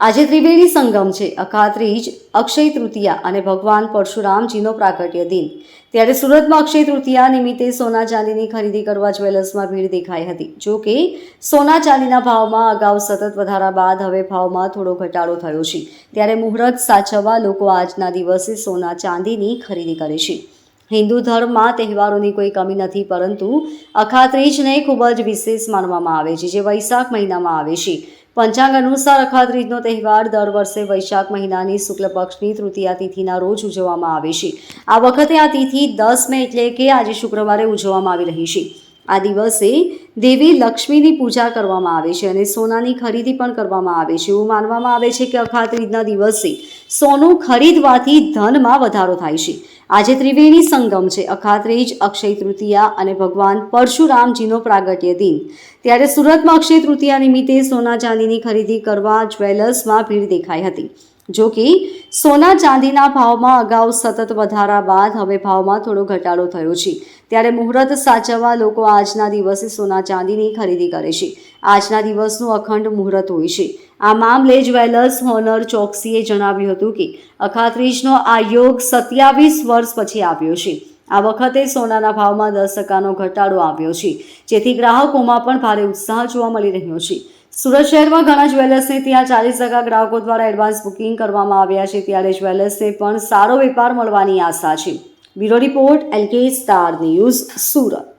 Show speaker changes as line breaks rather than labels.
આજે ત્રિવેણી સંગમ છે. અખાત્રીજ, અક્ષય તૃતીયા અને ભગવાન પરશુરામજીનો પ્રાગટ્ય દિન. ત્યારે સુરતમાં અક્ષય તૃતીયા નિમિત્તે સોના ચાંદીની ખરીદી કરવા જ્વેલર્સમાં ભીડ દેખાઈ હતી. જો કે સોના ચાંદીના ભાવમાં અગાઉ સતત વધારા બાદ હવે ભાવમાં થોડો ઘટાડો થયો છે. ત્યારે મુહૂર્ત સાચવવા લોકો આજના દિવસે સોના ચાંદીની ખરીદી કરે છે. હિન્દુ ધર્મમાં તહેવારોની કોઈ કમી નથી, પરંતુ અખાત્રીજને ખૂબ જ વિશેષ માનવામાં આવે છે, જે વૈશાખ મહિનામાં આવે છે. પંચાંગ અનુસાર અખાત્રીજનો તહેવાર દર વર્ષે વૈશાખ મહિનાની શુક્લ પક્ષની તૃતીયા તિથિના રોજ ઉજવવામાં આવે છે. આ વખતે આ તિથિ 10 મે એટલે કે આજે શુક્રવારે ઉજવવામાં આવી રહી છે. આ દિવસે દેવી લક્ષ્મીની પૂજા કરવામાં આવે છે અને સોનાની ખરીદી પણ કરવામાં આવે છે. એવું માનવામાં આવે છે કે અખાત્રીજના દિવસે સોનું ખરીદવાથી ધનમાં વધારો થાય છે. આજે ત્રિવેણી સંગમ છે. અખાત્રીજ, અક્ષય તૃતીયા અને ભગવાન પરશુરામજીનો પ્રાગટ્ય દિન. ત્યારે સુરતમાં અક્ષય તૃતીયા નિમિત્તે સોના ચાંદીની ખરીદી કરવા જ્વેલર્સમાં ભીડ દેખાઈ હતી. જો કે સોના ચાંદીના ભાવમાં અગાઉ સતત વધારા બાદ હવે ભાવમાં થોડો ઘટાડો થયો છે. ત્યારે મુહૂર્ત સાચવવા લોકો આજના દિવસે સોના ચાંદીની ખરીદી કરે છે. આજના દિવસનું અખંડ મુહૂર્ત હોય છે. આ મામલે જ્વેલર્સ હોનર ચોકસીએ જણાવ્યું હતું કે અખાત્રીજનો આ યોગ 27 વર્ષ પછી આવ્યો છે. આ વખતે સોનાના ભાવમાં 10% ઘટાડો આવ્યો છે, જેથી ગ્રાહકોમાં પણ ભારે ઉત્સાહ જોવા મળી રહ્યો છે. સુરત શહેરમાં ઘણા જ્વેલર્સને ત્યાં 40% ગ્રાહકો દ્વારા એડવાન્સ બુકિંગ કરવામાં આવ્યા છે. ત્યારે જ્વેલર્સને પણ સારો વેપાર મળવાની આશા છે. Bureau report, LK star news, Surat.